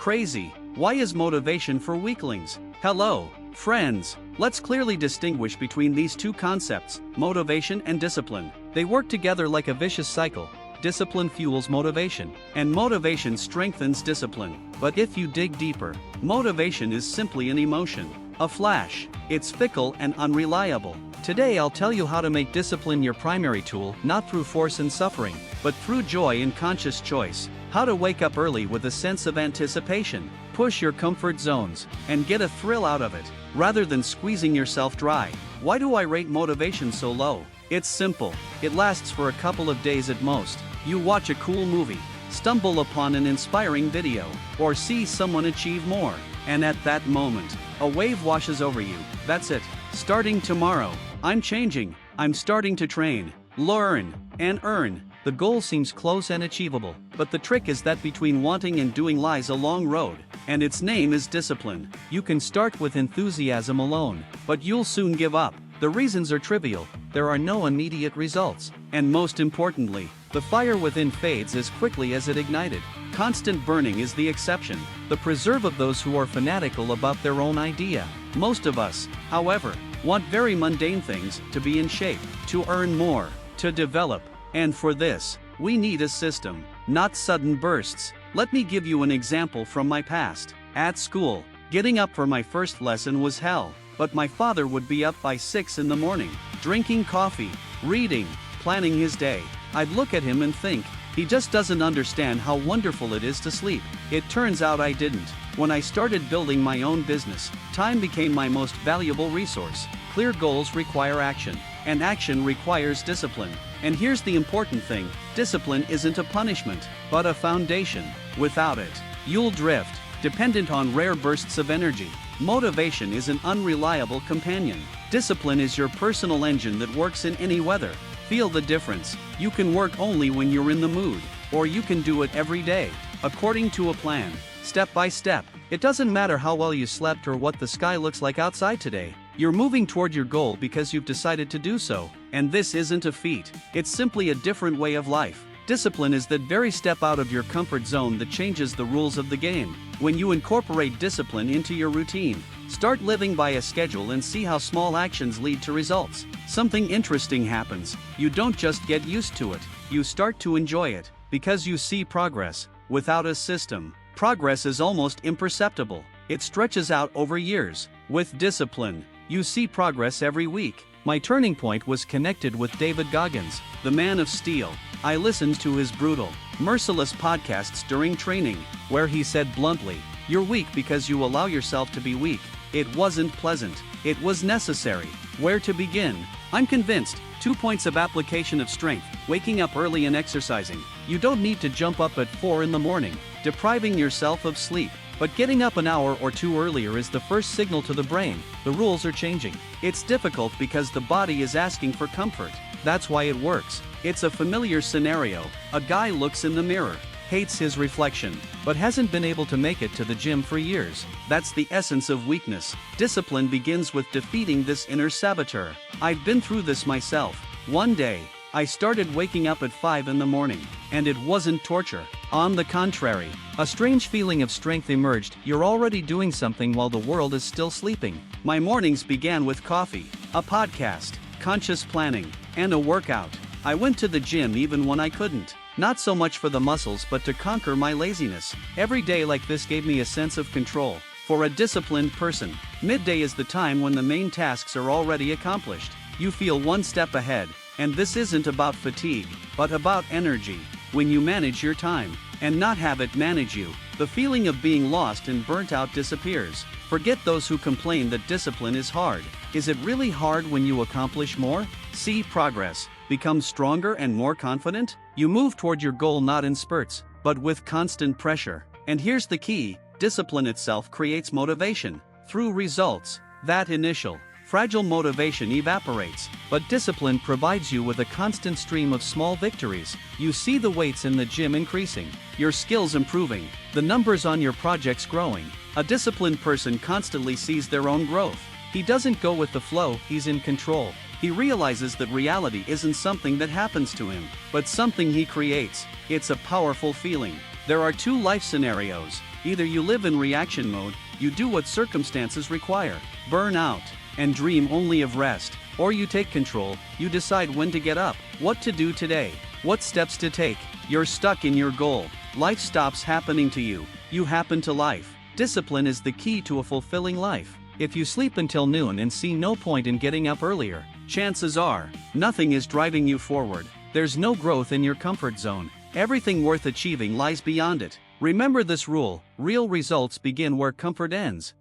crazy. Why is motivation for weaklings? Hello, friends. Let's clearly distinguish between these two concepts, motivation and discipline. They work together like a vicious cycle. Discipline fuels motivation, and motivation strengthens discipline. But if you dig deeper, motivation is simply an emotion, a flash. It's fickle and unreliable. Today I'll tell you how to make discipline your primary tool, not through force and suffering, but through joy and conscious choice. How to wake up early with a sense of anticipation, push your comfort zones, and get a thrill out of it, rather than squeezing yourself dry. Why do I rate motivation so low? It's simple. It lasts for a couple of days at most. You watch a cool movie, stumble upon an inspiring video, or see someone achieve more, and at that moment, a wave washes over you. That's it. Starting tomorrow, I'm changing. I'm starting to train, learn, and earn. The goal seems close and achievable, but the trick is that between wanting and doing lies a long road, and its name is discipline. You can start with enthusiasm alone, but you'll soon give up. The reasons are trivial. There are no immediate results, and most importantly, the fire within fades as quickly as it ignited. Constant burning is the exception, the preserve of those who are fanatical about their own idea. Most of us, however, want very mundane things: to be in shape, to earn more, to develop. And for this, we need a system, not sudden bursts. Let me give you an example from my past. At school, getting up for my first lesson was hell, but my father would be up by 6 in the morning, drinking coffee, reading, planning his day. I'd look at him and think, he just doesn't understand how wonderful it is to sleep. It turns out I didn't. When I started building my own business, time became my most valuable resource. Clear goals require action, and action requires discipline. And here's the important thing: discipline isn't a punishment, but a foundation. Without it, you'll drift, dependent on rare bursts of energy. Motivation is an unreliable companion. Discipline is your personal engine that works in any weather. Feel the difference. You can work only when you're in the mood, or you can do it every day, according to a plan, step by step. It doesn't matter how well you slept or what the sky looks like outside today. You're moving toward your goal because you've decided to do so, and this isn't a feat. It's simply a different way of life. Discipline is that very step out of your comfort zone that changes the rules of the game. When you incorporate discipline into your routine, start living by a schedule and see how small actions lead to results. Something interesting happens. You don't just get used to it, you start to enjoy it, because you see progress. Without a system, progress is almost imperceptible. It stretches out over years. With discipline, you see progress every week. My turning point was connected with David Goggins, the man of steel. I listened to his brutal, merciless podcasts during training, where he said bluntly, "You're weak because you allow yourself to be weak." It wasn't pleasant. It was necessary. Where to begin? I'm convinced. 2 points of application of strength: waking up early and exercising. You don't need to jump up at 4 in the morning, depriving yourself of sleep. But getting up an hour or two earlier is the first signal to the brain: the rules are changing. It's difficult because the body is asking for comfort. That's why it works. It's a familiar scenario. A guy looks in the mirror, hates his reflection, but hasn't been able to make it to the gym for years. That's the essence of weakness. Discipline begins with defeating this inner saboteur. I've been through this myself. One day, I started waking up at 5 in the morning, and it wasn't torture. On the contrary, a strange feeling of strength emerged. You're already doing something while the world is still sleeping. My mornings began with coffee, a podcast, conscious planning, and a workout. I went to the gym even when I couldn't. Not so much for the muscles but to conquer my laziness. Every day like this gave me a sense of control. For a disciplined person, midday is the time when the main tasks are already accomplished. You feel one step ahead, and this isn't about fatigue, but about energy. When you manage your time, and not have it manage you, the feeling of being lost and burnt out disappears. Forget those who complain that discipline is hard. Is it really hard when you accomplish more? See progress, become stronger and more confident? You move toward your goal not in spurts, but with constant pressure. And here's the key: discipline itself creates motivation. Through results, that initial, fragile motivation evaporates, but discipline provides you with a constant stream of small victories. You see the weights in the gym increasing, your skills improving, the numbers on your projects growing. A disciplined person constantly sees their own growth. He doesn't go with the flow, he's in control. He realizes that reality isn't something that happens to him, but something he creates. It's a powerful feeling. There are two life scenarios: Either you live in reaction mode, you do what circumstances require, burn out, and dream only of rest, or you take control, you decide when to get up, what to do today, what steps to take. You're stuck in your goal. Life stops happening to you, you happen to life. Discipline is the key to a fulfilling life. If you sleep until noon and see no point in getting up earlier, chances are, nothing is driving you forward. There's no growth in your comfort zone. Everything worth achieving lies beyond it. Remember this rule: real results begin where comfort ends.